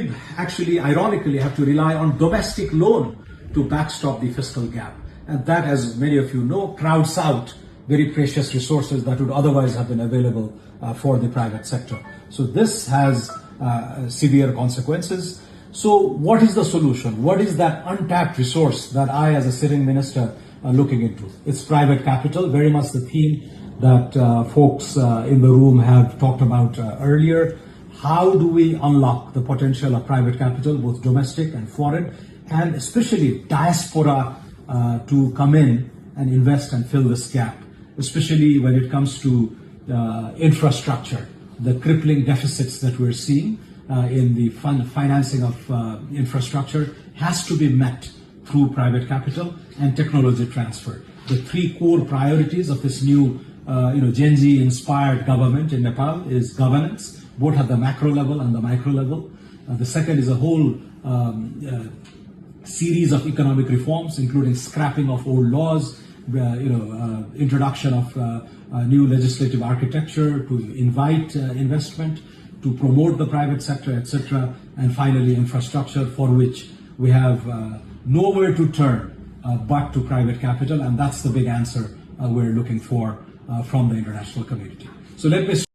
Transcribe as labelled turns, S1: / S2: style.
S1: we actually, ironically, have to rely on domestic loan to backstop the fiscal gap. And that, as many of you know, crowds out very precious resources that would otherwise have been available for the private sector. So this has severe consequences. So what is the solution? What is that untapped resource that I, as a sitting minister, are looking into? It's private capital, very much the theme that folks in the room have talked about earlier. How do we unlock the potential of private capital, both domestic and foreign, and especially diaspora to come in and invest and fill this gap, especially when it comes to infrastructure, the crippling deficits that we're seeing in the financing of infrastructure has to be met through private capital and technology transfer. The three core priorities of this new Gen Z-inspired government in Nepal is governance, both at the macro level and the micro level. The second is a whole series of economic reforms, including scrapping of old laws, introduction of new legislative architecture to invite investment, to promote the private sector, etc. And finally, infrastructure, for which we have nowhere to turn but to private capital. And that's the big answer we're looking for from the international community. So let me